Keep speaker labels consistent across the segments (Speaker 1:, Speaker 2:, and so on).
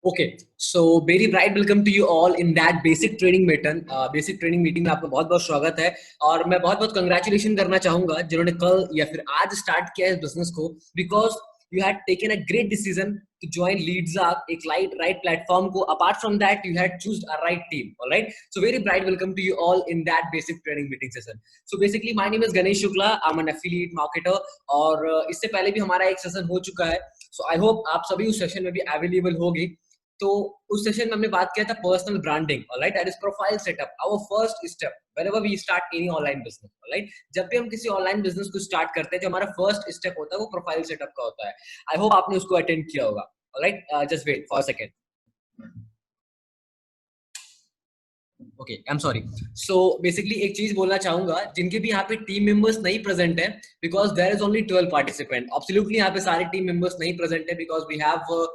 Speaker 1: Okay so very bright welcome to you all in that basic training meeting में आपका बहुत बहुत स्वागत है। और मैं बहुत बहुत कंग्रेचुलेशन करना चाहूंगा जिन्होंने कल या फिर आज स्टार्ट किया है बिजनेस को, because you had taken a great decision to join Leadsup, एक राइट प्लेटफॉर्म को। Apart from that you had choose a right team. Alright, so very bright welcome to you all in that basic training meeting session. So basically my name is Ganesh Shukla, I am an affiliate marketer. और इससे पहले भी हमारा एक session हो चुका है, सो I hope आप सभी उस सेशन में भी अवेलेबल होगी। तो उस सेशन में हमने बात किया था personal branding, alright, that is profile setup, our first step whenever we start any online business. Alright, जब भी हम किसी ऑनलाइन बिजनेस को स्टार्ट करते हैं, जो हमारा फर्स्ट स्टेप होता है वो प्रोफाइल सेटअप का होता है। आई होप आपने उसको अटेंड किया होगा। Alright, just wait for a second. Okay, I am sorry. So basically एक चीज बोलना चाहूंगा, जिनके भी यहाँ पे टीम मेंबर्स नहीं प्रेजेंट है, because there is only 12 participant. Absolutely यहाँ पे सारे टीम मेंबर्स नहीं प्रेजेंट है, because we have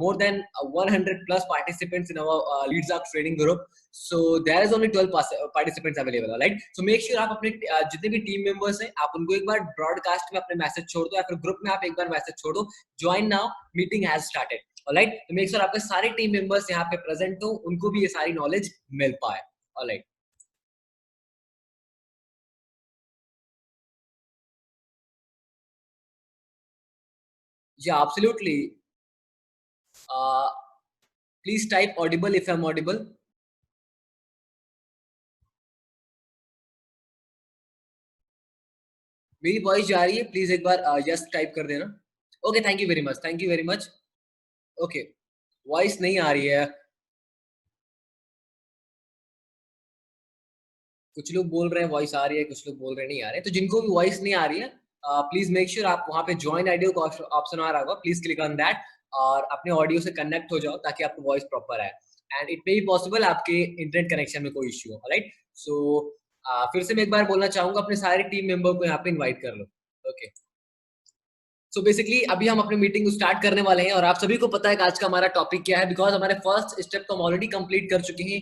Speaker 1: more than 100 plus participants in our LeadsArc training group. So there is only 12 participants available, right? So make sure आप अपने जितने भी team members हैं, आप उनको एक बार ब्रॉडकास्ट में अपने मैसेज छोड़ दो, या फिर ग्रुप में आप एक बार मैसेज छोड़ दो, join now, meeting has started. Alright, तो मेक श्योर आपके सारे टीम मेंबर्स यहाँ पे प्रेजेंट हो, उनको भी ये सारी नॉलेज मिल पाए। Alright, yeah, absolutely. uh, please type audible if I'm audible. मेरी वॉइस जा रही है? प्लीज एक बार यस टाइप कर देना। Okay, thank you very much, thank you very much. Okay, voice नहीं आ रही है। कुछ लोग बोल रहे हैं वॉइस आ रही है, कुछ लोग बोल रहे हैं नहीं आ रहे हैं। तो जिनको भी वॉइस नहीं आ रही है, प्लीज मेक श्योर आप वहां पे ज्वाइन ऑडियो का ऑप्शन आ रहा होगा, प्लीज क्लिक ऑन दैट और अपने ऑडियो से कनेक्ट हो जाओ, ताकि आपको वॉइस प्रॉपर आए। And it may be possible आपके इंटरनेट कनेक्शन में कोई इश्यू हो। राइट, सो फिर से मैं एक बार बोलना चाहूंगा, अपने सारे टीम मेंबर को यहाँ पे इन्वाइट कर लो। ओके, सो बेसिकली अभी हम अपनी मीटिंग स्टार्ट करने वाले हैं, और आप सभी को पता है कि आज का हमारा टॉपिक क्या है, बिकॉज हमारे फर्स्ट स्टेप तो हम ऑलरेडी कंप्लीट कर चुके हैं,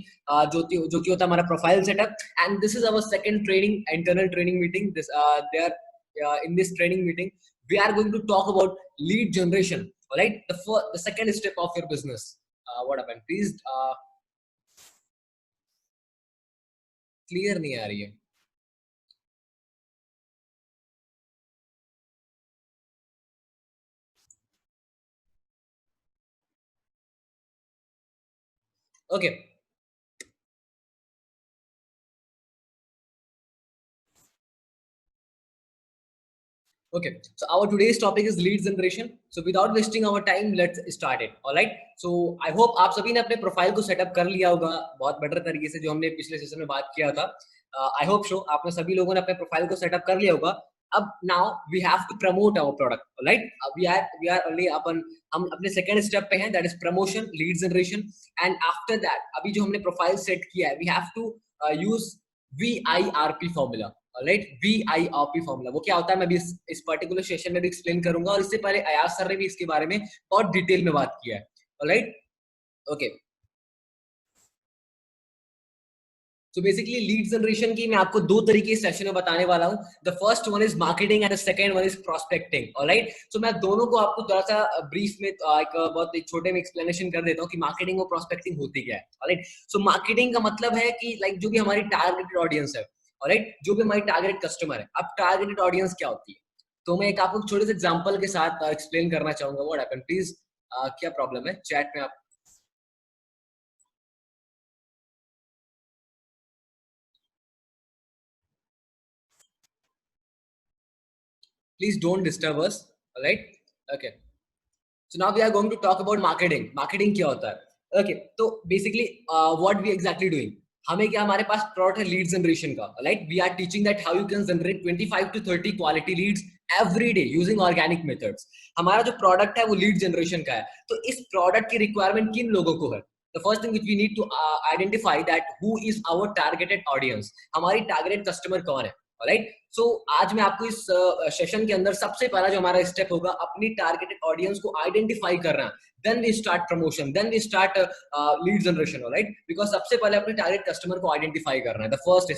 Speaker 1: जो कि होता है हमारा profile setup. And this is our second training, internal training meeting. This they are in this training meeting we are going to talk about lead generation. Right, the second step of your business. What happened, please, clear नहीं आ रही है। Okay, okay, so our today's topic is lead generation. So without wasting our time, let's start it. All right, so I hope आप सभी ने अपने profile को setup कर लिया होगा बहुत बेटर तरीके से, जो हमने पिछले सेशन में बात किया था। आई होप सो आपने सभी लोगों ने अपने प्रोफाइल को सेटअप कर लिया होगा। अब now we have to promote our product. Right, we are only अपन, हम अपने सेकंड स्टेप पे हैं, that is promotion, lead generation. And after that अभी जो हमने प्रोफाइल सेट किया है, we have to use VIRP formula. Right, VIRP formula वो क्या होता है, मैं भी इस पर्टिकुलर सेशन में भी एक्सप्लेन करूंगा, और इससे पहले अयाज सर ने भी इसके बारे में बहुत डिटेल में बात किया है। Right, okay, so basically lead generation की मैं आपको दो तरीके से सेशन में बताने वाला हूं। The first one is marketing and the second one is prospecting. Alright, so मैं दोनों को आपको थोड़ा सा ब्रीफ में एक छोटे में एक्सप्लेनेशन कर देता हूं कि मार्केटिंग और प्रोस्पेक्टिंग होती क्या है। ऑलराइट, सो मार्केटिंग का मतलब है कि लाइक जो भी हमारी टारगेटेड ऑडियंस है, ऑलराइट, जो भी हमारी टारगेटेड कस्टमर है। अब टारगेटेड ऑडियंस क्या होती है, तो मैं एक आपको छोटे से एग्जांपल के साथ एक्सप्लेन करना चाहूंगा। व्हाट हैपेंड, प्लीज, क्या प्रॉब्लम है चैट में? आप please don't disturb us. Alright, okay, so now we are going to talk about marketing क्या होता है। okay, तो basically what we exactly doing, हमें क्या, हमारे पास प्रोडक्ट है लीड जनरेशन का। Right, we are teaching that how you can generate 25 to 30 quality leads every day using organic methods. हमारा जो प्रोडक्ट है वो लीड जनरेशन का है। तो इस प्रोडक्ट की रिक्वायरमेंट किन लोगों को है? The first thing which we need to identify that who is our targeted audience, हमारी टारगेटेड कस्टमर कौन है। राइट, सो आज मैं आपको इस सेशन के अंदर सबसे पहला जो हमारा स्टेप होगा, अपनी टारगेटेड ऑडियंस को आइडेंटिफाई करना। Then we start promotion, then we start lead generation. Right, because सबसे पहले अपने टारगेट कस्टमर को आइडेंटिफाई करना है, the first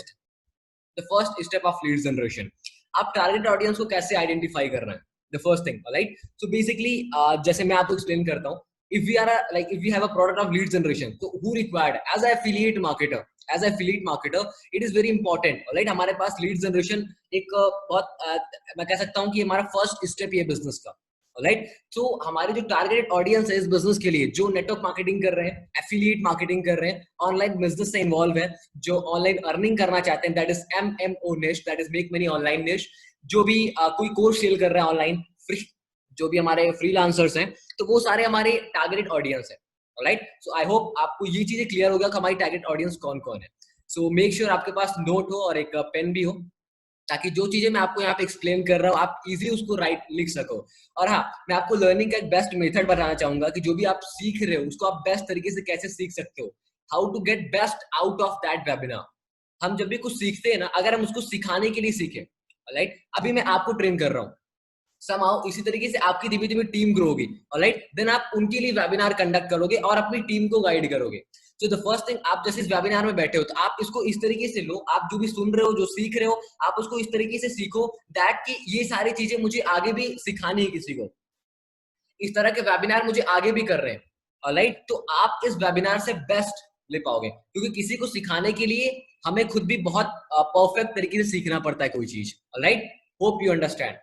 Speaker 1: step of lead generation. आप टारगेट ऑडियंस को कैसे आइडेंटिफाई करना है, the first thing. Right, so basically जैसे मैं आपको एक्सप्लेन करता हूँ, if we are if we have a product of lead generation, so who required as a affiliate marketer, it is very important, right? हमारे पास lead generation एक मैं कह सकता हूँ कि हमारा फर्स्ट स्टेप ये बिजनेस का, राइट? तो हमारे जो टारगेटेड ऑडियंस है इस बिजनेस के लिए, जो नेटवर्क मार्केटिंग कर रहे हैं, एफिलिएट मार्केटिंग कर रहे हैं, ऑनलाइन बिजनेस से इन्वॉल्व है, जो ऑनलाइन अर्निंग करना चाहते हैं, दैट इज MMO निश, that is make money online निश, जो भी कोई कोर्स सेल कर रहा है ऑनलाइन फ्री, जो भी हमारे फ्रीलांसर्स हैं, तो वो सारे हमारे टारगेटेड ऑडियंस है, राइट? सो आई होप आपको ये चीजें क्लियर हो गया कि हमारी टारगेट ऑडियंस कौन कौन है. सो मेक श्योर आपके पास नोट हो और एक पेन भी हो, ताकि जो चीजें मैं आपको यहाँ पे एक्सप्लेन कर रहा हूँ आप इजीली उसको लिख सको. और हाँ, मैं आपको लर्निंग का एक बेस्ट मेथड बताना चाहूंगा कि जो भी आप सीख रहे हो उसको आप बेस्ट तरीके से कैसे सीख सकते हो, how to get best out of that webinar. हम जब भी कुछ सीखते हैं ना, अगर हम उसको सिखाने के लिए सीखे, राइट? अभी मैं आपको ट्रेन कर रहा हूँ, समाउ इसी तरीके से आपकी धीमे धीमे टीम ग्रो होगी, ऑलराइट? देन आप उनके लिए वेबिनार कंडक्ट करोगे और अपनी टीम को गाइड करोगे. तो द फर्स्ट थिंग, आप जैसे इस वेबिनार में बैठे हो तो आप इसको इस तरीके से लो, आप जो भी सुन रहे हो, जो सीख रहे हो, आप उसको इस तरीके से सीखो दैट कि ये सारी चीजें मुझे आगे भी सिखानी है किसी को, इस तरह के वेबिनार मुझे आगे भी कर रहे हैं, ऑलराइट? तो आप इस वेबिनार से बेस्ट ले पाओगे, क्योंकि किसी को सिखाने के लिए हमें खुद भी बहुत परफेक्ट तरीके से सीखना पड़ता है कोई चीज, alright? Hope you understand.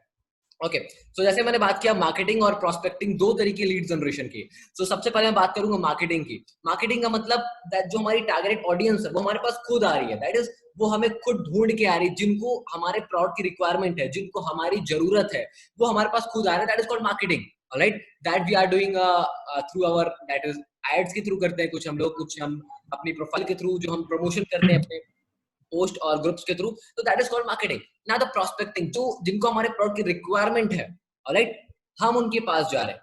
Speaker 1: Okay, so जैसे मैंने बात किया मार्केटिंग और प्रोस्पेक्टिंग, दो तरीके लीड जनरेशन की. सो सबसे पहले मैं बात करूंगा मार्केटिंग की. मार्केटिंग का मतलब जो हमारी टारगेट ऑडियंस है वो हमारे पास खुद आ रही है, दैट इज वो हमें खुद ढूंढ के आ रही है, जिनको हमारे प्रोडक्ट की रिक्वायरमेंट है, जिनको हमारी जरूरत है, वो हमारे पास खुद आ रहे हैं, that is called marketing, alright? That we are doing through our, that is ads के थ्रू करते हैं कुछ हम लोग, कुछ हम अपनी प्रोफाइल के थ्रू जो हम प्रमोशन करते हैं अपने पोस्ट और ग्रुप्स के थ्रू, तो दैट इज कॉल्ड मार्केटिंग. ना द प्रोस्पेक्टिंग, जो जिनको हमारे प्रोडक्ट की रिक्वायरमेंट है, ऑलराइट, हम उनके पास जा रहे हैं.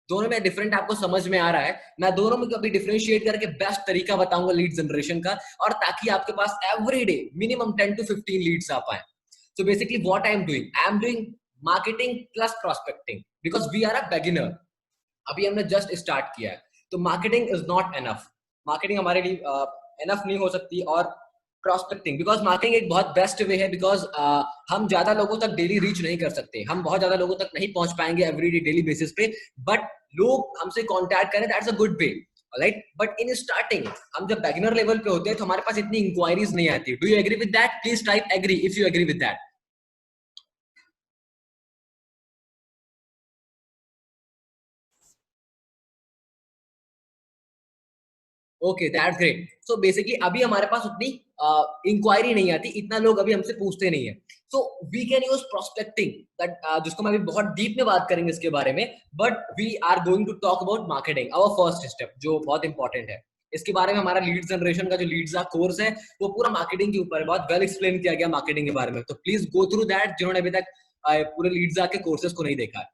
Speaker 1: दोनों में डिफरेंट आपको समझ में आ रहा है? मैं दोनों में कभी डिफरेंशिएट करके बेस्ट तरीका बताऊंगा लीड जनरेशन का, और ताकि आपके पास every day minimum 10 to 15 leads आ पाए. So basically what I am doing marketing plus prospecting, because we are a beginner, अभी हमने जस्ट स्टार्ट किया है. तो marketing is not enough, marketing हमारे लिए एनफ नहीं हो सकती. और प्रोस्पेक्टिंग, बिकॉज मार्केटिंग एक बहुत बेस्ट वे है, बिकॉज हम ज्यादा लोगों तक डेली रीच नहीं कर सकते, हम बहुत ज्यादा लोगों तक नहीं पहुंच पाएंगे एवरीडे डेली बेसिस पे, बट लोग हमसे कांटेक्ट करें, that's a good way, right? But in starting हम जब बिगिनर लेवल पे होते हैं तो हमारे पास इतनी इंक्वायरीज नहीं आती. Do you agree with that? Please type agree if you agree with that. Okay, that's great. So basically अभी हमारे पास उतनी इंक्वायरी नहीं आती, इतना लोग अभी हमसे पूछते नहीं है. So we can use prospecting, that जिसको मैं अभी बहुत डीप में बात करेंगे इसके बारे में, but we are going to talk about marketing, our first step, जो बहुत इंपॉर्टेंट है. इसके बारे में हमारा लीड जनरेशन का जो लीड्स का कोर्स है वो पूरा मार्केटिंग के ऊपर है, बहुत वेल एक्सप्लेन किया गया मार्केटिंग के बारे में. तो प्लीज गो थ्रू दैट जिन्होंने अभी तक पूरे लीड्स के कोर्सेज को नहीं देखा है.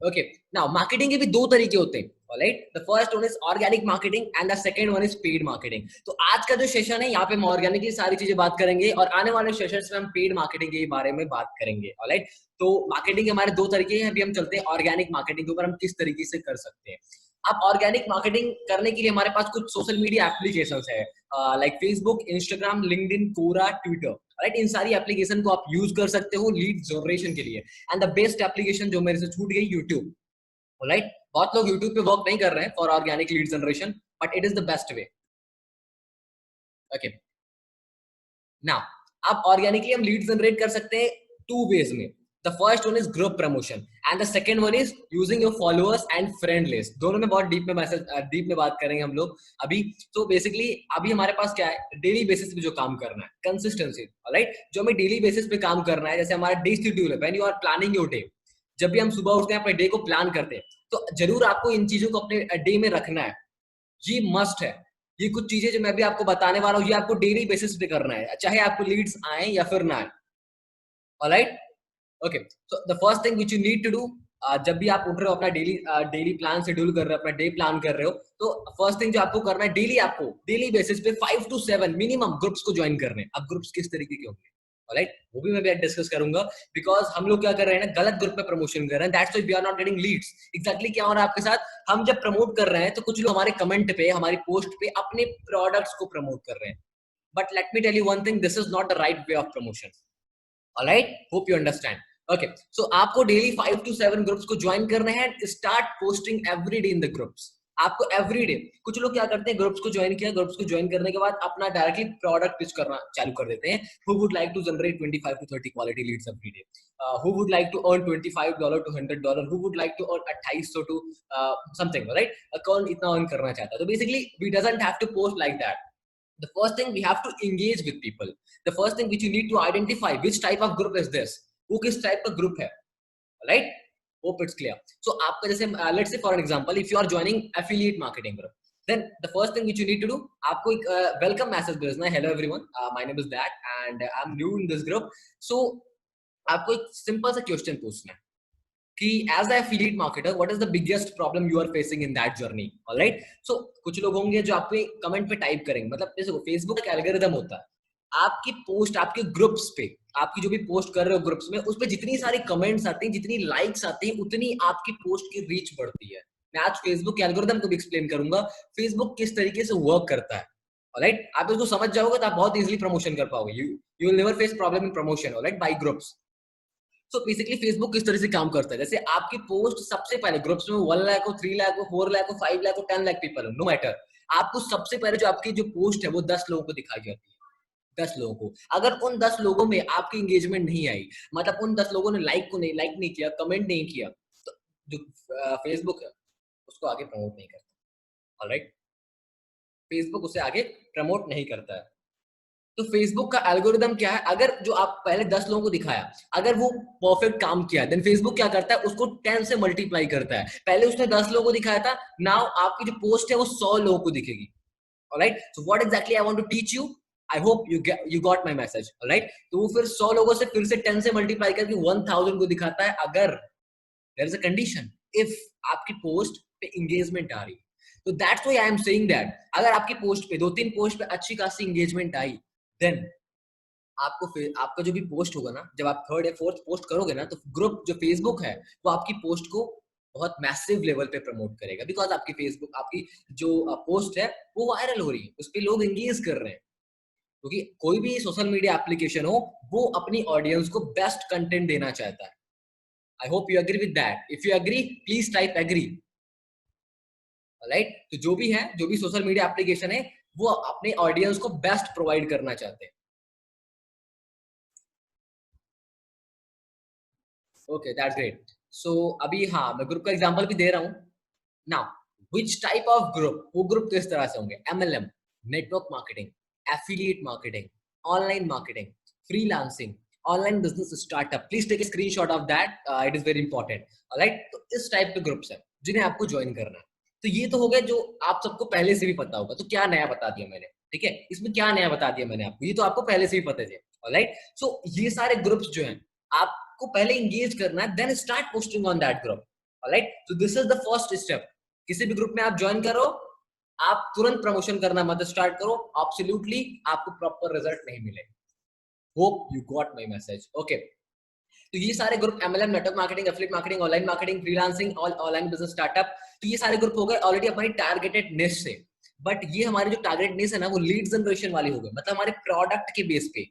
Speaker 1: ओके, नाउ मार्केटिंग के भी दो तरीके होते हैं, alright? The first one is organic marketing and the second one is paid marketing. तो आज का जो सेशन है यहाँ पे हम ऑर्गेनिक की सारी चीजें बात करेंगे, और आने वाले सेशंस में हम पेड मार्केटिंग के बारे में बात करेंगे, ऑलराइट? तो मार्केटिंग के हमारे दो तरीके हैं. अभी हम चलते हैं ऑर्गेनिक मार्केटिंग के ऊपर, हम किस तरीके से कर सकते हैं. अब ऑर्गेनिक मार्केटिंग करने के लिए हमारे पास कुछ सोशल मीडिया एप्लीकेशंस है, लाइक फेसबुक, इंस्टाग्राम, लिंक्डइन, कोरा, ट्विटर, राइट? इन सारी एप्लीकेशन को आप यूज कर सकते हो लीड जनरेशन के लिए. एंड द बेस्ट एप्लीकेशन जो मेरे से छूट गई, यूट्यूब, राइट? बहुत लोग यूट्यूब पे वर्क नहीं कर रहे हैं for organic lead generation, but it is the best way. Okay, now आप ऑर्गेनिकली हम लीड जनरेट कर सकते हैं टू वेज में. The first one is group promotion and the second one is using your followers and friend list. दोनों में बहुत deep में बात करेंगे हम लोग अभी. तो बेसिकली अभी हमारे पास क्या है, डेली बेसिस पे जो काम करना है, कंसिस्टेंसी, राइट? जो हमें डेली बेसिस पे काम करना है, जैसे हमारा डे शेड्यूल है, when you are planning your day, जब भी हम सुबह उठते हैं अपने डे को प्लान करते हैं, तो जरूर आपको इन चीजों को अपने डे में रखना है. ये मस्ट है. ये कुछ चीजें जो मैं भी आपको बताने वाला हूँ, ये आपको डेली बेसिस पे करना है, चाहे आपको लीड्स आए या फिर ना आए, alright? Okay, so the first thing which you need to do, जब भी आप उठ रहे हो, अपना डेली प्लान शेड्यूल कर रहे हो, अपना डे प्लान कर रहे हो, तो फर्स्ट थिंग जो आपको करना है, डेली आपको डेली बेसिस पे 5 to 7 मिनिमम ग्रुप्स को ज्वाइन करने हैं. अब ग्रुप्स किस तरीके के होंगे, ऑलराइट, वो भी मैं भी डिस्कस करूंगा, बिकॉज हम लोग क्या कर रहे हैं ना, गलत ग्रुप में प्रमोशन कर रहे हैं, that's why we are not getting leads. Exactly क्या हो रहा है आपके साथ, हम जब प्रमोट कर रहे हैं तो कुछ लोग हमारे कमेंट पे, हमारी पोस्ट पे अपने प्रोडक्ट्स को प्रमोट कर रहे हैं, but let me tell you one thing, this is not the right way of promotion, alright? Hope you understand. Okay, so आपको डेली 5 to 7 ग्रुप्स को ज्वाइन करने हैं, start posting every day in the groups. आपको every day, कुछ लोग क्या करते हैं, ग्रुप्स को ज्वाइन किया, ग्रुप्स को ज्वाइन करने के बाद अपना डायरेक्टली प्रोडक्ट पिच करना चालू कर देते हैं। Who would like to generate 25 to 30 quality leads every day, who would like to earn $25 to $100, who would like to earn 2800 to something, right? कौन इतना अर्न करना चाहता है? तो basically we doesn't have to post like that. The first thing, we have to engage with people. The first thing which you need to identify, which type of group is this, वो किस type का group है, right? Hope it's clear. So आपका जैसे let's say for an example, if you are joining affiliate marketing group, then the first thing which you need to do, आपको एक welcome message भेजना है, hello everyone, my name is that and I'm new in this group. So आपको एक simple सा question पूछना है कि as a affiliate marketer, what is the biggest problem you are facing in that journey? All right? So कुछ लोग होंगे जो आपके कमेंट पे टाइप करेंगे, मतलब जैसे फेसबुक का एल्गोरिदम होता है, आपकी पोस्ट, आपके ग्रुप्स पे, आपकी जो भी पोस्ट कर रहे हो ग्रुप्स में, उस पे जितनी सारी कमेंट्स आती हैं, जितनी लाइक्स आती हैं, उतनी आपकी पोस्ट की रीच बढ़ती है। मैं आज फेसबुक के एल्गोरिदम को भी एक्सप्लेन करूंगा, फेसबुक किस तरीके से वर्क करता है। ऑलराइट, आप इसको समझ जाओगे तो आप बहुत इजीली प्रमोशन कर पाओगे। You will never face problem in promotion, alright, by groups. तो बेसिकली फेसबुक किस तरह से काम करता है, जैसे आपकी पोस्ट सबसे पहले ग्रुप्स में 1 लाख हो, 3 लाख हो, 4 लाख हो, 5 लाख हो, 10 लाख पीपल हो, नो मैटर, आपको सबसे पहले जो आपकी जो पोस्ट है वो 10 लोगों को दिखाई जाती है। 10 लोगों को, अगर उन 10 लोगों में आपकी एंगेजमेंट नहीं आई, मतलब उन 10 लोगों ने लाइक नहीं किया, कमेंट नहीं किया, तो जो फेसबुक है उसको आगे प्रमोट नहीं करता। ऑलराइट, फेसबुक उसे आगे प्रमोट नहीं करता है। तो फेसबुक का एल्गोरिदम क्या है, अगर जो आप पहले 10 लोगों को दिखाया, अगर वो परफेक्ट काम किया, देन फेसबुक क्या करता है, उसको 10 से मल्टीप्लाई करता है। पहले उसने 10 लोगों को दिखाया था, नाउ आपकी जो पोस्ट है वो 100 लोगों को दिखेगी। Alright, so what exactly I want to teach you, I hope you got my message. Alright, तो वो फिर 100 लोगों से फिर से 10 से मल्टीप्लाई करके 1000 को दिखाता है, अगर there is a condition, if आपकी पोस्ट पे एंगेजमेंट आ रही है। तो that's why I am saying that अगर आपकी पोस्ट पे 2-3 पोस्ट पे अच्छी खासी एंगेजमेंट आई, देन आपको फिर आपका जो भी पोस्ट होगा ना, जब आप थर्ड या फोर्थ पोस्ट करोगे ना, तो ग्रुप जो फेसबुक है वो आपकी पोस्ट को बहुत मैसिव लेवल पे प्रमोट करेगा, बिकॉज आपकी फेसबुक, आपकी जो पोस्ट है वो वायरल हो रही है, उस पर लोग एंगेज कर रहे हैं। क्योंकि कोई भी सोशल मीडिया एप्लीकेशन हो, वो अपनी ऑडियंस को बेस्ट कंटेंट देना चाहता है। I hope you agree with that. If you agree, please type agree. Right, तो जो भी है, जो भी सोशल मीडिया एप्लीकेशन है, वो अपने ऑडियंस को बेस्ट प्रोवाइड करना चाहते हैं। Okay, that's great. सो अभी हाँ, मैं ग्रुप का एग्जांपल भी दे रहा हूँ। Now which type of group, वो ग्रुप किस तरह से होंगे, MLM, network marketing, affiliate marketing, online marketing, freelancing, online business startup. Please take a screenshot of that, it is very important. Alright, तो इस टाइप के ग्रुप्स हैं जिन्हें आपको ज्वाइन करना है। तो ये तो हो गया जो आप सबको पहले से भी पता होगा। तो क्या नया बता दिया मैंने, ठीक है, इसमें क्या नया बता दिया मैंने आपको, ये तो आपको पहले से भी पता थे। ऑलराइट, सो ये सारे ग्रुप्स जो हैं, आपको पहले इंगेज करना है, then start posting on that group. Alright, so this is the first step. किसी भी ग्रुप में आप ज्वाइन करो, आप तुरंत प्रमोशन करना मत स्टार्ट करो, एब्सोल्युटली आपको प्रॉपर रिजल्ट नहीं मिलेगा। Hope you got my message. Okay, तो ये सारे group, MLM, network marketing, affiliate marketing, online marketing, freelancing, online business startup, तो ये सारे ग्रुप हो गए ऑलरेडी हमारी टारगेटेड निश से। बट ये हमारी जो टारगेट निश है ना, वो लीड जनरेशन वाली हो गई, मतलब हमारे प्रोडक्ट के बेस पे।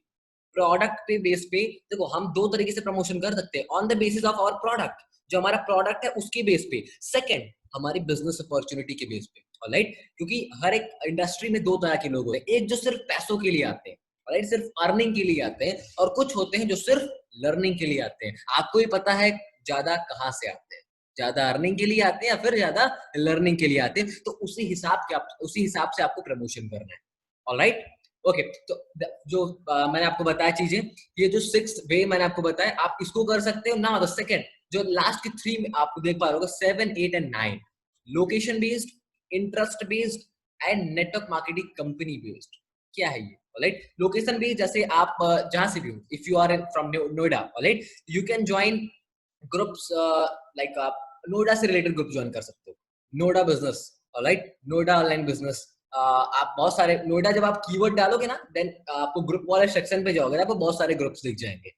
Speaker 1: प्रोडक्ट पे बेस पे देखो, हम दो तरीके से प्रमोशन कर सकते हैं, on the basis of our product, जो हमारा प्रोडक्ट है उसके बेस पे। सेकंड, हमारी बिजनेस अपॉर्चुनिटी के बेस पे। ऑलराइट, क्योंकि हर एक इंडस्ट्री में दो तरह के लोग होते हैं, एक जो सिर्फ पैसों के लिए आते हैं, ऑलराइट, सिर्फ अर्निंग के लिए आते हैं, और कुछ होते हैं जो सिर्फ लर्निंग के लिए आते हैं। आपको ही पता है ज्यादा कहाँ से आते हैं, ज्यादा अर्निंग के लिए आते हैं या फिर ज्यादा लर्निंग के लिए आते हैं। तो उसी हिसाब से आपको प्रमोशन करना है। ऑलराइट, ओके, तो जो मैंने आपको बताया चीजें, ये जो 6 वे मैंने आपको बताया, आप इसको कर सकते हो ना। द सेकंड, जो लास्ट की 3 में आपको देख पा रहे होगा, 7, 8 and 9, location based, interest based and network marketing company based. क्या है ये? ऑलराइट, लोकेशन बेस्ड, जैसे आप जहां से भी हो, if you are from Noida, alright, you can join groups, like आप नोएडा से रिलेटेड ग्रुप ज्वाइन कर सकते हो, Noida business, alright, Noida online business. आप बहुत सारे नोएडा, जब आप कीवर्ड डालोगे ना, देन आपको ग्रुप वाले सेक्शन पे जाओगे ना, आपको बहुत सारे ग्रुप्स दिख जाएंगे।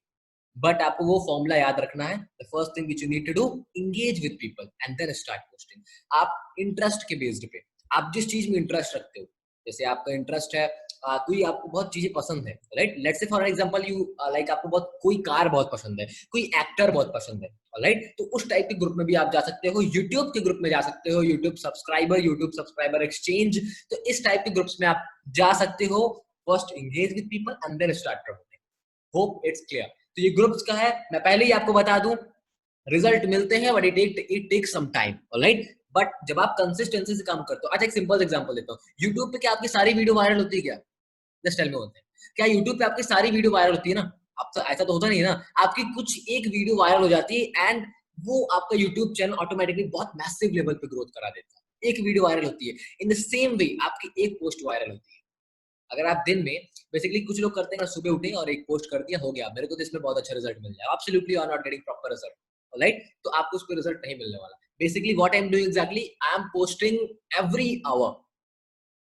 Speaker 1: बट आपको वो फॉर्मूला याद रखना है, the first thing which you need to do, engage with people and then start posting. आप इंटरेस्ट के बेस्ड पे, आप जिस चीज में इंटरेस्ट रखते हो, जैसे आपका इंटरेस्ट है, कोई आपको बहुत चीजें पसंद है, right? Let's say for example you like आपको बहुत कोई कार बहुत पसंद है, कोई एक्टर बहुत पसंद है, राइट? तो उस टाइप के ग्रुप में भी आप जा सकते हो, यूट्यूब के ग्रुप में जा सकते हो, यूट्यूब सब्सक्राइबर एक्सचेंज। तो इस टाइप के ग्रुप्स में आप जा सकते हो। First engage with people and then start promoting. Hope it's clear. तो ये ग्रुप्स का है, मैं पहले ही आपको बता दूं, रिजल्ट मिलते हैं but it take some time, alright? But जब आप कंसिस्टेंसी से काम करते हो, अच्छा एक सिंपल एग्जांपल देता हूँ, यूट्यूब पे क्या आपकी सारी वीडियो वायरल होती है क्या? Just tell me one thing, क्या यूट्यूब पे आपकी सारी वीडियो वायरल होती है ना? अब तो ऐसा तो होता नहीं है ना, आपकी कुछ एक वीडियो वायरल हो जाती है एंड वो आपका यूट्यूब चैनल ऑटोमेटिकली बहुत मैसिव लेवल पे ग्रोथ करा देता है। एक वीडियो वायरल होती है, इन द सेम वे आपकी एक पोस्ट वायरल होती है। अगर आप दिन में, बेसिकली कुछ लोग करते हैं ना, सुबह उठे और एक पोस्ट कर दिया, हो गया, मेरे को तो इसमें बहुत अच्छा रिजल्ट मिल जाए, absolutely you are not getting proper result, alright? तो आपको उस पर रिजल्ट नहीं मिलने वाला। Basically what I am doing exactly, I am posting every hour.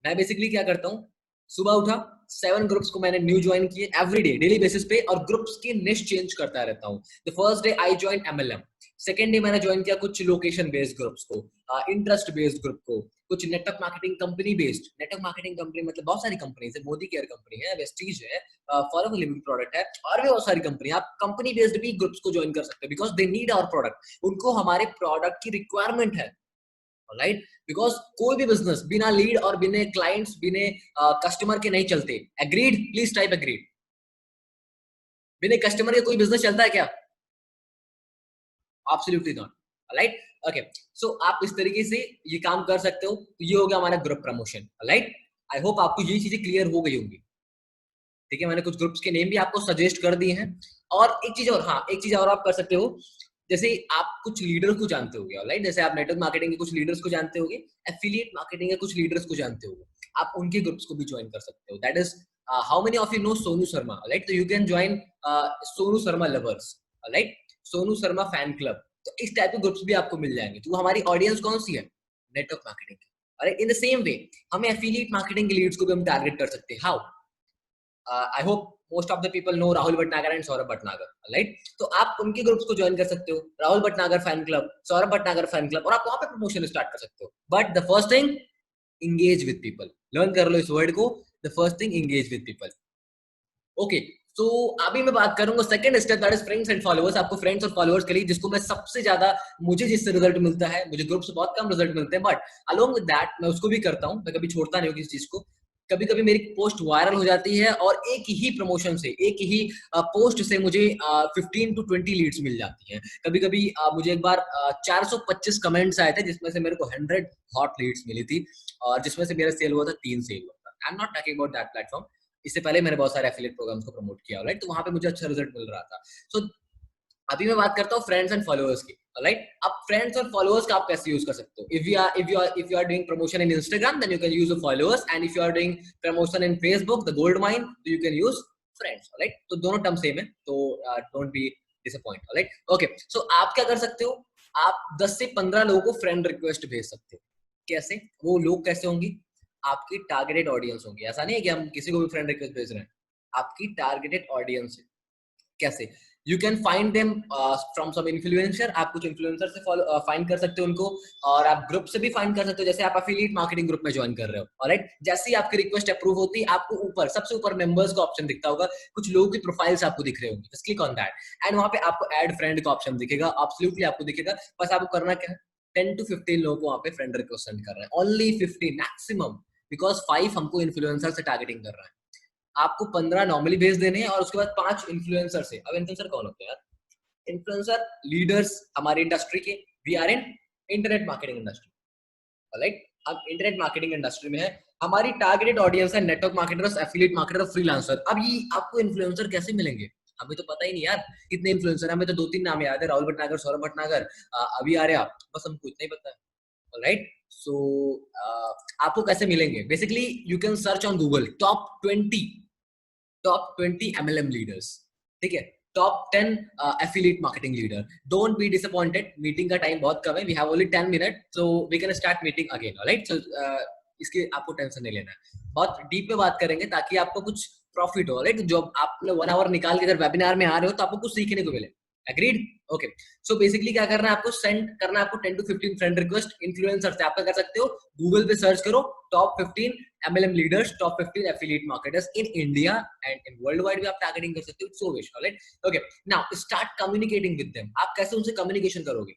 Speaker 1: मैं बेसिकली क्या करता हूँ, सुबह उठा, 7 ग्रुप्स को मैंने न्यू ज्वाइन किए एवरी डे, डेली बेसिस पे, और ग्रुप्स की निश चेंज करता रहता हूँ। The first day I join MLM, second day मैंने ज्वाइन किया कुछ लोकेशन बेस्ड ग्रुप्स को, इंटरेस्ट बेस्ड ग्रुप को, कुछ network marketing company based. Network marketing company मतलब बहुत सारी कंपनी है, मोदी केयर कंपनी है, वेस्टीज है, फॉरएवर लिविंग प्रोडक्ट है, और भी बहुत सारी कंपनी। आप कंपनी बेस्ड भी ग्रुप्स को ज्वाइन कर सकते हो, because they need our product, उनको हमारे प्रोडक्ट की रिक्वायरमेंट है, राइट? बिकॉज कोई भी बिजनेस बिना लीड और बिना क्लाइंट्स, बिना कस्टमर के नहीं चलते। एग्रीड? Please type agreed. बिना कस्टमर के कोई बिजनेस चलता है क्या? Absolutely not, right? Okay, so आप इस तरीके से ये काम कर सकते हो। तो ये हो गया हमारा group promotion, right? I hope आपको ये चीजें क्लियर हो गई होंगी। ठीक है, मैंने कुछ ग्रुप्स के नेम भी आपको सजेस्ट कर दिए हैं। और एक चीज और, हाँ एक चीज और आप कर सकते हो, जैसे आप कुछ लीडर को जानते होगे, राइट? जैसे आप नेटवर्क मार्केटिंग के कुछ लीडर्स को जानते होगे, एफिलिएट मार्केटिंग के कुछ लीडर्स को जानते होगे, आप उनके ग्रुप्स को भी ज्वाइन कर सकते हो। That is how many of you know Sonu Sharma, right? तो you can join Sonu Sharma lovers, right? Sonu Sharma fan club. तो इस टाइप के ग्रुप्स भी आपको मिल जाएंगे। तो हमारी ऑडियंस कौन सी है? नेटवर्क मार्केटिंग की। अरे इन द सेम वे हमें एफिलिएट मार्केटिंग के लीड्स को भी हम टारगेट कर सकते हैं। How? I hope most of the people know Rahul Bhatnagar and Saurabh Bhatnagar, right? तो आप उनके ग्रुप्स को ज्वाइन कर सकते हो, Rahul Bhatnagar fan club, Saurabh Bhatnagar fan club, और आप वहां पे प्रमोशन स्टार्ट कर सकते हो। But the first thing, engage with people. Learn कर लो इस वर्ड को, the first thing, engage with people. Okay, तो अभी मैं बात करूंगा second step, that is friends and followers. आपको फ्रेंड्स और फॉलोअर्स के लिए, जिसको मैं सबसे ज्यादा, मुझे जिससे रिजल्ट मिलता है, मुझे ग्रुप से बहुत कम रिजल्ट मिलते हैं, बट अलोंग विद दैट मैं उसको भी करता हूँ, मैं कभी छोड़ता नहीं हूँ किसी चीज को। कभी कभी मेरी पोस्ट वायरल हो जाती है और एक ही प्रमोशन से, एक ही पोस्ट से मुझे 15 to 20 लीड्स मिल जाती हैं। कभी कभी मुझे एक बार 425 कमेंट्स आए थे, जिसमें से मेरे को 100 हॉट लीड्स मिली थी, और जिसमें से मेरा सेल हुआ था 3 सेल हुआ था। I am not talking about that platform, इससे पहले मैंने बहुत सारे एफिलिएट प्रोग्राम्स को प्रमोट किया, राइट? तो वहां पे मुझे अच्छा रिजल्ट मिल रहा था। सो अभी मैं बात करता हूँ फ्रेंड्स एंड फॉलोअर्स की, राइट? अब फ्रेंड्स और फॉलोअर्स का आप कैसे यूज कर सकते हो? If you are doing promotion in Instagram, then you can use followers, and if you are doing promotion in Facebook, the gold mine, you can use friends, right? तो दोनों term same है, तो don't be disappoint, right? Okay, so आप क्या कर सकते हो, आप 10 से 15 लोगों को फ्रेंड रिक्वेस्ट भेज सकते हो। कैसे? वो लोग कैसे होंगे? आपकी टारगेटेड ऑडियंस होंगे। ऐसा नहीं है कि हम किसी को भी फ्रेंड रिक्वेस्ट भेज रहे हैं, आपकी टारगेटेड ऑडियंस है। कैसे? You can find them from some influencer, आप कुछ इन्फ्लुएंसर से फाइंड कर सकते हो उनको, और आप ग्रुप से भी फाइंड कर सकते हो, जैसे आप एफिलिएट मार्केटिंग ग्रुप में ज्वाइन कर रहे हो, ऑलराइट? जैसे ही आपकी रिक्वेस्ट अप्रूव होती है, आपको ऊपर सबसे ऊपर मेंबर्स का ऑप्शन दिखता होगा, कुछ लोगों की प्रोफाइल्स आपको दिख रहे होंगे, just click on that, and वहां पे आपको ऐड फ्रेंड का ऑप्शन दिखेगा, एब्सोल्युटली आपको दिखेगा। बस आपको करना क्या है, 10 to 15 लोगों को वहां पे फ्रेंड रिक्वेस्ट सेंड कर रहे हैं, ओनली 15 मैक्सिमम, बिकॉज 5 हमको इन्फ्लुएंसर से टारगेटिंग कर रहा है। आपको 15 नॉर्मली भेज देने हैं, और उसके बाद 5 इन्फ्लुएंसर से। अब इन्फ्लुएंसर कौन होते हैं यार? इन्फ्लुएंसर लीडर्स हमारी इंडस्ट्री के, we are in internet marketing industry, right? अब इंटरनेट मार्केटिंग इंडस्ट्री में है, हमारी टारगेटेड ऑडियंस है network marketers, affiliate marketer, freelancer. अब ये आपको इन्फ्लुएंसर कैसे मिलेंगे? हमें तो पता ही नहीं यार कितने इन्फ्लुएंसर हैं, हमें तो 2-3 नाम याद है, राहुल भटनागर, सौरभ भटनागर, अभी आर्या, बस हमको इतना ही पता है, राइट? सो आपको कैसे मिलेंगे? Basically you can search on Google top 20 MLM leaders, ठीक है? Top 10 affiliate marketing leader. Don't be disappointed, meeting का टाइम बहुत कम है, we have only 10 minute, so we can start meeting again, right? So इसके आपको टेंशन नहीं लेना है, बहुत डीप में बात करेंगे ताकि आपको कुछ प्रॉफिट हो, राइट? जो आपने 1 आवर निकाल के अगर वेबिनार में आ रहे हो, तो आपको कुछ सीखने को मिले। एग्रीड? ओके, सो बेसिकली क्या करना है आपको, सेंड करना है आपको 10 to 15 फ्रेंड रिक्वेस्ट इन्फ्लुएंसर से। आप क्या कर सकते हो, गूगल पे सर्च करो top 15 MLM leaders, top 15 affiliate marketers in India and in world wide भी आप टारगेटिंग कर सकते हो। So wish, alright? Okay, now start communicating with them. आप कैसे उनसे कम्युनिकेशन करोगे?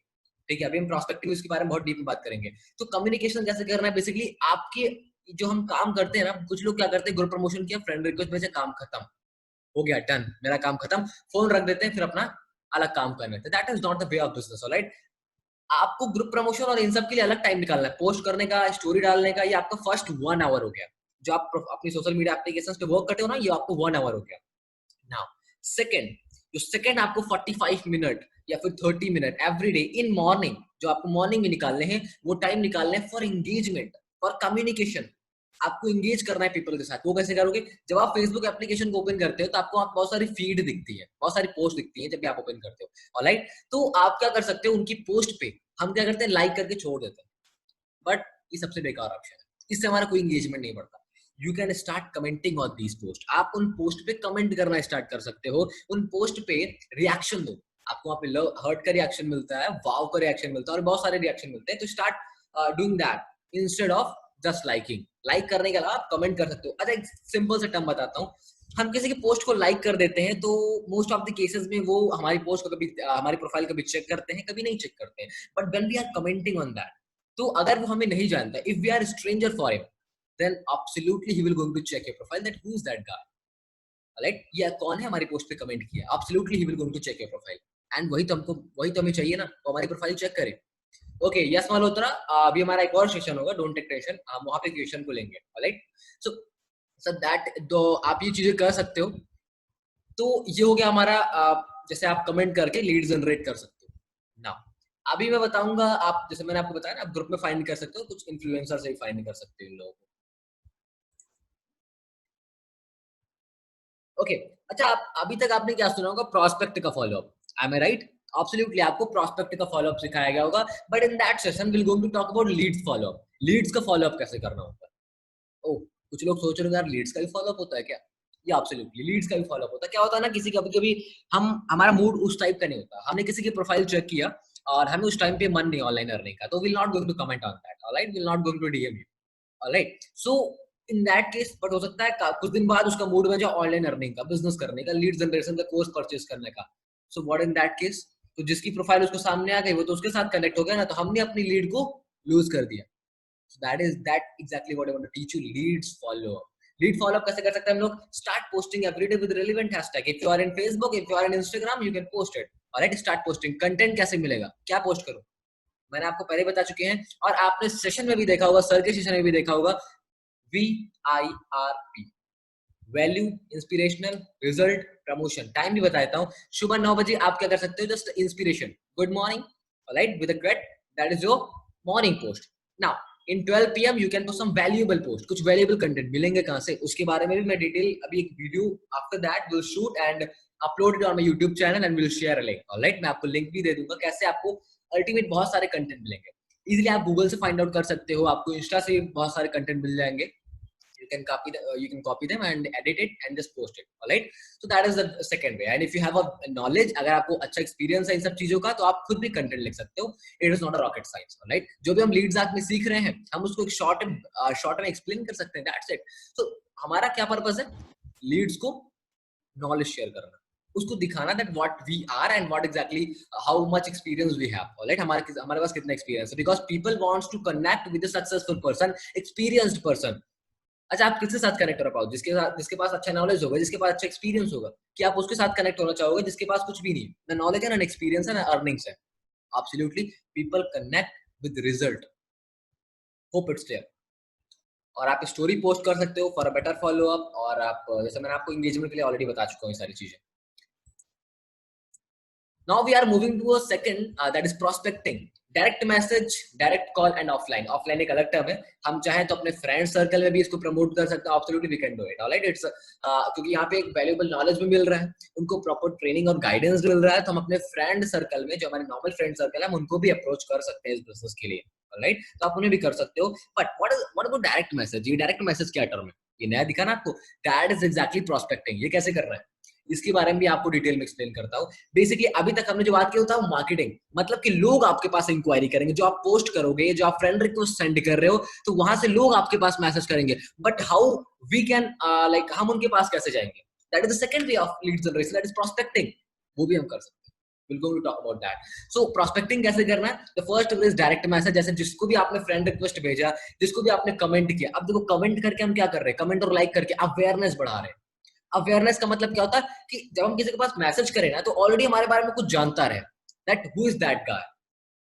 Speaker 1: ठीक है, अभी हम प्रोस्पेक्टिंग इसके बारे में बहुत डीप में बात करेंगे। तो कम्युनिकेशन कैसे करना है, बेसिकली आपके जो हम काम करते हैं ना, कुछ लोग क्या करते हैं, ग्रुप प्रमोशन किया, फ्रेंड रिक्वेस्ट भेजे, काम खत्म, हो गया, डन, मेरा काम खत्म, फोन रख देते हैं, फिर अपना अलग काम करने लगते हैं। That is not the way of business, alright? आपको ग्रुप प्रमोशन और इन सब के लिए अलग टाइम निकालना है, पोस्ट करने का, स्टोरी डालने का। ये आपका फर्स्ट 1 आवर हो गया। जो आप अपनी सोशल मीडिया एप्लीकेशन पे वर्क करते हो ना, ये आपको 1 आवर हो गया। नाउ सेकंड, जो सेकंड आपको 45 मिनट या फिर 30 minute every day in morning, जो आपको मॉर्निंग में निकालने हैं, वो टाइम निकालने हैं फॉर एंगेजमेंट, फॉर कम्युनिकेशन। आपको इंगेज करना है पीपल के साथ। वो कैसे करोगे? जब आप फेसबुक एप्लीकेशन को ओपन करते हो तो आपको बहुत सारी फीड दिखती है, बहुत सारी पोस्ट दिखती है जब भी आप ओपन करते हो, ऑलराइट? तो आप क्या कर सकते हो, उनकी पोस्ट पे हम क्या करते हैं, लाइक करके छोड़ देते हैं। बट ये सबसे बेकार ऑप्शन है, इससे हमारा कोई एंगेजमेंट नहीं बढ़ता। You can start commenting on these post. आप उन पोस्ट पे कमेंट करना स्टार्ट कर सकते हो, उन पोस्ट पे रिएक्शन दो। आपको वहां पे लव हर्ट का रिएक्शन मिलता है, वाव का रिएक्शन मिलता है, और बहुत सारे रिएक्शन मिलते हैं। तो start doing that instead of just liking. Like करने के अलावा आप कमेंट कर सकते हो। अच्छा, एक सिंपल सा टर्म बताता हूँ। हम किसी की पोस्ट को लाइक कर देते हैं तो मोस्ट ऑफ द केसेस में वो हमारी पोस्ट को कभी हमारी प्रोफाइल कभी चेक करते हैं, कभी नहीं चेक करते हैं। But when we are commenting on that, तो अगर वो हमें नहीं जानता, if we are stranger for him, then absolutely he will going to check your profile, that who is that guy, right? ये कौन है हमारी पोस्ट पे कमेंट किया। Absolutely he will going to check your profile. And वही तो हमें चाहिए ना, तो हमारी प्रोफाइल चेक करे। ओके, यस मल्होत्रा, अभी हमारा एक और सेशन होगा, डोंट टेक टेंशन, हम वहां पे क्वेश्चन को लेंगे, राइट? सो सो दैट, तो आप ये चीजें कर सकते हो। तो ये हो गया हमारा, जैसे आप कमेंट करके लीड जनरेट कर सकते हो ना। अभी मैं बताऊंगा, आप जैसे मैंने आपको बताया ना, आप ग्रुप में फाइंड कर सकते हो, कुछ इन्फ्लुएंसर से भी फाइंड कर सकते हो इन लोगों को। ओके, अच्छा, आप अभी तक आपने क्या सुना होगा, प्रोस्पेक्ट का follow up, I am right? Absolutely, आपको प्रोस्पेक्ट का फॉलोअप सिखाया गया होगा। But in that session will going to talk about leads follow up. Leads का फॉलोअप कैसे करना होता है। ओ, कुछ लोग सोच रहे हैं यार, लीड्स का भी फॉलोअप होता है क्या? ये एब्सोल्युटली लीड्स का भी फॉलोअप होता है। क्या होता है ना, किसी कभी कभी हम हमारा मूड उस टाइप का नहीं होता, हमने किसी की प्रोफाइल चेक किया और हमें उस टाइम पे मन नहीं ऑनलाइन अर्निंग का, तो will not going to comment on that, alright? Will not going to DM you, alright? So in that case, but हो सकता है कुछ दिन बाद उसका मूड बन जाए ऑनलाइन अर्निंग का, बिजनेस करने का, लीड जनरेशन का, कोर्स परचेज करने का। So what in that case, तो जिसकी प्रोफाइल उसको सामने आ गई, वो तो उसके साथ कनेक्ट हो गया ना, तो हमने अपनी लीड को लूज कर दिया। So that exactly what I want to teach you. Leads follow up. Lead follow up कैसे कर सकते हैं हम लोग? Start posting everyday with relevant hashtag. If you are in Facebook, if you are in Instagram, you can post it, alright? Start posting. Content कैसे मिलेगा, क्या post करो, मैंने आपको पहले बता चुके हैं, और आपने सेशन में भी देखा होगा, सर के सेशन में भी देखा होगा, VIRP, value, inspirational, result, promotion. Time भी बता देता हूँ, सुबह 9 बजे आप क्या कर सकते हो, just inspiration, good morning, alright, with a cred, that is your morning post. Now in 12 PM you can post some valuable post. कुछ वैल्यूएबल कंटेंट मिलेंगे कहां से, उसके बारे में भी मैं डिटेल अभी एक video after that will shoot and upload it on my YouTube channel and will share a link, alright? मैं आपको लिंक भी दे दूंगा कैसे आपको अल्टीमेट बहुत सारे कंटेंट मिलेंगे। इजीली आप गूगल से फाइंड आउट कर सकते हो, आपको इंस्टा से बहुत सारे कंटेंट मिल जाएंगे। You can copy them and edit it and just post it, all right? So that is the second way. And if you have a knowledge, अगर आपको अच्छा एक्सपीरियंस है इन सब चीजों का, तो आप खुद भी कंटेंट लिख सकते हो। It is not a rocket science, alright? जो भी हम लीड्स आर्क में सीख रहे हैं, हम उसको एक शॉर्ट में एक्सप्लेन कर सकते हैं, दैट्स इट। तो हमारा क्या पर्पस है, लीड्स को नॉलेज शेयर करना, उसको दिखाना that what we are and what exactly how much experience we have, alright? हमारे पास कितना एक्सपीरियंस है, because people wants to connect with a successful person, experienced person. अच्छा, आप किसके साथ कनेक्ट कर पाओ, जिसके पास अच्छा नॉलेज होगा, जिसके पास अच्छा एक्सपीरियंस होगा। कि आप उसके साथ कनेक्ट होना चाहोगे जिसके पास कुछ भी नहीं है, ना नॉलेज है, ना एक्सपीरियंस है, ना अर्निंग्स है। Absolutely, people connect with result. Hope it's clear. और आप स्टोरी पोस्ट कर सकते हो for a better follow up, और आप जैसे मैंने आपको एंगेजमेंट के लिए ऑलरेडी बता चुका हूँ ये सारी चीजें। Now we are moving to a second, that is prospecting. Direct message, direct call and offline. Offline एक अलग टर्म है, हम चाहें तो अपने फ्रेंड सर्कल में भी इसको प्रमोट कर सकते हैं, absolutely we can do it, alright? It's क्योंकि यहाँ पे एक वैल्यूएबल नॉलेज भी मिल रहा है, उनको प्रॉपर ट्रेनिंग और गाइडेंस भी मिल रहा है, तो हम अपने फ्रेंड सर्कल में, जो हमारे नॉर्मल फ्रेंड सर्कल है, हम उनको भी अप्रोच कर सकते हैं इस बिजनेस के लिए, ऑलराइट? तो आप उन्हें भी कर सकते हो। But what about direct message? ये डायरेक्ट मैसेज क्या टर्म है, ये नया दिखा ना आपको? That is exactly prospecting. ये कैसे कर रहा है, इसके बारे में भी आपको डिटेल में एक्सप्लेन करता हूँ। बेसिकली अभी तक हमने जो बात की होता है मार्केटिंग, मतलब कि लोग आपके पास इंक्वायरी करेंगे, जो आप पोस्ट करोगे, जो आप फ्रेंड रिक्वेस्ट सेंड कर रहे हो, तो वहां से लोग आपके पास मैसेज करेंगे। But how we can like हम उनके पास कैसे जाएंगे? That is the second way of lead generation, that is prospecting. वो भी हम कर सकते हैं। We'll go to talk about that. So prospecting कैसे करना है? The first is direct message, जैसे जिसको भी आपने friend request भेजा, जिसको भी आपने कमेंट किया। अब देखो कमेंट करके हम क्या कर रहे हैं? कमेंट और लाइक करके अवेयरनेस बढ़ा रहे हैं। अवेयरनेस का मतलब क्या होता है कि जब हम किसी के पास मैसेज करें ना, तो ऑलरेडी हमारे बारे में कुछ जानता रहे, दैट हु इज दैट गाय।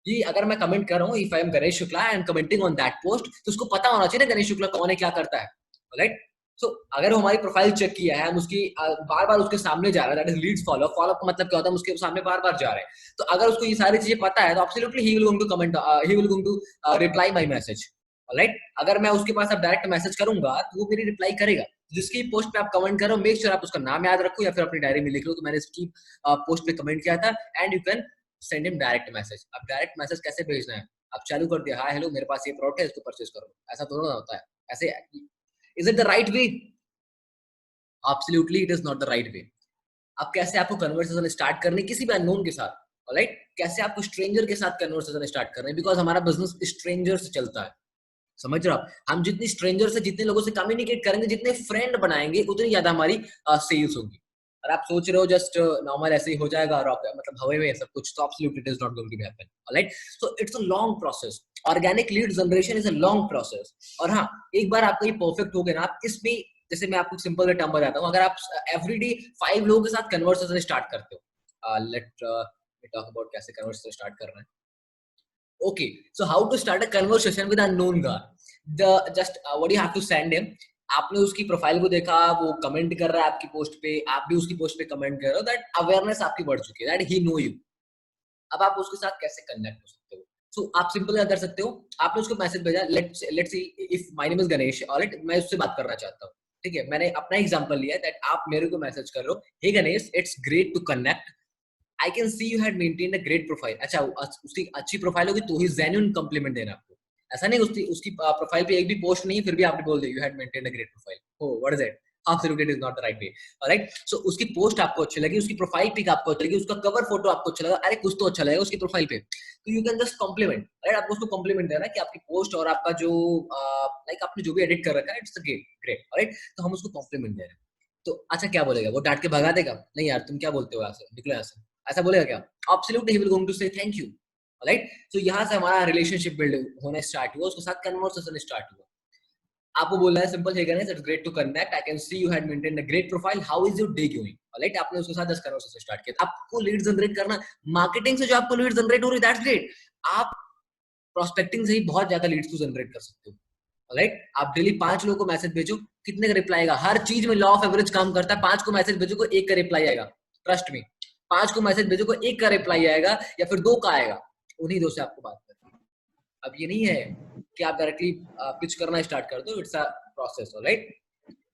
Speaker 1: ये अगर मैं कमेंट कर रहा हूँ, if I am Ganesh Shukla I M commenting on that post, तो उसको पता होना चाहिए ना गणेश शुक्ला कौन है, क्या करता है, राइट? सो अगर वो हमारी प्रोफाइल चेक किया है, हम उसकी बार बार उसके सामने जा रहे हैं, that is Leeds follow. Follow का मतलब क्या होता है? हम उसके सामने बार बार जा रहे हैं। तो अगर उसको ये सारी चीजें पता है, तो absolutely he will going to comment, he will going to reply my message, right? अगर मैं उसके पास अब डायरेक्ट मैसेज करूंगा, तो वो मेरी रिप्लाई करेगा। जिसकी पोस्ट पे आप कमेंट करो, मेक श्योर आप उसका नाम याद रखो या फिर अपनी डायरी में लिख लो, तो मैंने इसकी पोस्ट पे कमेंट किया था, and you can send him direct message. अब डायरेक्ट मैसेज कैसे भेजना है? आप चालू कर दिया, हाय हेलो मेरे पास ये प्रोडक्ट है, इसको परचेज करो। ऐसा थोड़ा ना होता है। ऐसे is it the right way? Absolutely it is not the right वे। अब कैसे आपको कन्वर्सेशन स्टार्ट करने किसी भी अननोन के साथ, राइट? कैसे आपको स्ट्रेंजर के साथ कन्वर्सेशन स्टार्ट करना है? बिकॉज हमारा बिजनेस स्ट्रेंजर से चलता है। समझ रहे हो आप? हम जितनी स्ट्रेंजर से, जितने लोगों से कम्युनिकेट करेंगे, जितने फ्रेंड बनाएंगे, उतनी ज्यादा हमारी सेल्स होगी। और आप सोच रहे हो जस्ट नॉर्मल ऐसे ही हो जाएगा और मतलब हवा में सब कुछ, तो absolutely it is not going to happen, alright? So it's a long process. Organic lead generation is a long process. और हाँ, एक बार आपका ये परफेक्ट हो गया ना, आप इसमें, जैसे मैं आपको सिंपल टर्म बताता हूँ, अगर आप एवरीडे 5 लोगों के साथ कन्वर्सेशन स्टार्ट करते हो, लेट टॉक अबाउट कैसे कन्वर्सेशन स्टार्ट करना है। Okay, so how to start a conversation with an unknown guy? The just what you have to send him. आपने उसकी प्रोफाइल को देखा, वो कमेंट कर रहा है आपकी पोस्ट पे, आप भी उसकी पोस्ट पे कमेंट कर रहे हो, दैट अवेयरनेस आपकी बढ़ चुकी है, दैट ही नो यू। अब आप उसके साथ कैसे कनेक्ट हो सकते हो? सो आप सिंपल क्या कर सकते हो? आपने उसको मैसेज भेजा, let's see if my name is Ganesh, alright, मैं उससे बात करना चाहता हूँ, ठीक है? मैंने अपना एग्जांपल लिया दैट आप मेरे को मैसेज कर रहे हो, hey Ganesh, it's great to connect, I can see you had maintained a great profile. अच्छा, उसकी अच्छी प्रोफाइल होगी तो ही जेन्युइन कॉम्प्लीमेंट देना आपको। ऐसा नहीं उसकी उसकी प्रोफाइल पे एक भी पोस्ट नहीं है, फिर भी आपने बोल दिया you had maintained a great profile. Oh what is that? Absolutely it is not the right way, alright? So उसकी पोस्ट आपको अच्छी लगी, उसकी प्रोफाइल पिक आपको अच्छी लगी, उसका कवर फोटो आपको अच्छा लगा, अरे कुछ तो अच्छा लगेगा उसकी प्रोफाइल पे, तो you can just compliment, right? आपको उसको कॉम्प्लीमेंट देना कि आपकी पोस्ट और आपका जो लाइक आपने जो भी एडिट कर रखा है, इट्स ग्रेट ग्रेट, ऑलराइट? तो हम उसको कॉम्प्लीमेंट दे रहे हैं। तो अच्छा क्या बोलेगा वो? डांट के भगा देगा? नहीं यार तुम क्या बोलते हो, यहाँ से निकलो, यहाँ से, ऐसा बोलेगा क्या? Absolutely he will going to say thank you, right? So यहाँ से हमारा रिलेशनशिप बिल्ड होना स्टार्ट हुआ, उसके साथ कन्वर्सेशन स्टार्ट हुआ। आपको बोलना है सिंपल, है guys, it's great to connect, I can see you had maintained a great profile, how is your day going, right? आपने उसके साथ 10 कन्वर्सेशन स्टार्ट किया। आपको लीड जनरेट करना, मार्केटिंग से जो आपको लीड जनरेट हो रही, दैट्स ग्रेट। आप प्रोस्पेक्टिंग से ही बहुत ज्यादा लीड्स को जनरेट कर सकते हो, राइट? आप डेली 5 लोगों को मैसेज भेजो, कितने का रिप्लाई आएगा? हर चीज में लॉ ऑफ एवरेज काम करता है। 5 को मैसेज भेजो को 1 का रिप्लाई आएगा, ट्रस्ट मी। 5 को मैसेज भेजो को 1 का रिप्लाई आएगा या फिर 2 का आएगा, उन्हीं 2 से आपको बात करनी है। अब ये नहीं है कि आप डायरेक्टली पिच करना स्टार्ट कर दो, इट्स अ प्रोसेस, राइट?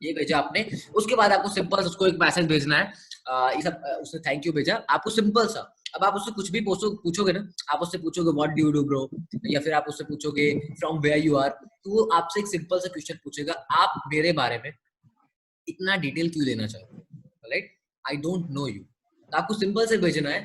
Speaker 1: ये भेजा आपने, उसके बाद आपको सिंपल उसको एक मैसेज भेजना है, ये सब उसने थैंक यू भेजा आपको, सिंपल सा। अब आप उससे कुछ भी पूछोगे ना, आप उससे पूछोगे what do you do bro, या फिर आप उससे पूछोगे फ्रॉम वेयर यू आर, तो वो आपसे एक सिंपल सा क्वेश्चन पूछेगा, आप मेरे बारे में इतना डिटेल क्यों लेना चाहते हो, right? I don't know you. तो आपको सिंपल से भेजना है,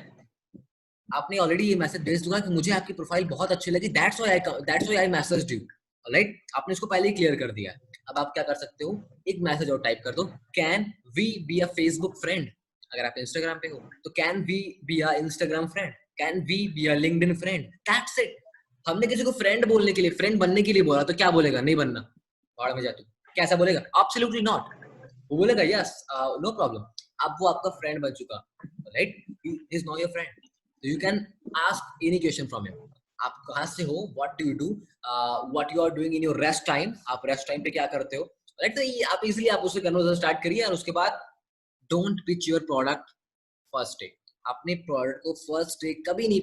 Speaker 1: आपने ऑलरेडी ये मैसेज भेज दूंगा कि मुझे आपकी प्रोफाइल बहुत अच्छी लगी, that's why I messaged you, right? आपने इसको पहले ही क्लियर कर दिया है। अब आप क्या कर सकते हो, एक मैसेज और टाइप कर दो, can we be a Facebook friend? अगर आप इंस्टाग्राम पे हो तो can we be a Instagram friend, can we be a LinkedIn friend, that's it. हमने किसी को फ्रेंड बोलने के लिए, फ्रेंड बनने के लिए बोला, तो क्या बोलेगा? नहीं बनना, भाड़ में जा तू। कैसा बोलेगा? Absolutely not. वो बोलेगा यस, नो प्रॉब्लम। अब वो आपका फ्रेंड बन चुका, right? He is now your friend, so you can ask any question from him. आप कहाँ से हो, what do you do, what you are doing in your rest time, आप रेस्ट टाइम पे क्या करते हो, राइट? तो ये आप इजीली आप उससे कन्वर्सेशन स्टार्ट करिए। और उसके बाद don't pitch your product first day. अपने प्रोडक्ट को फर्स्ट डे कभी नहीं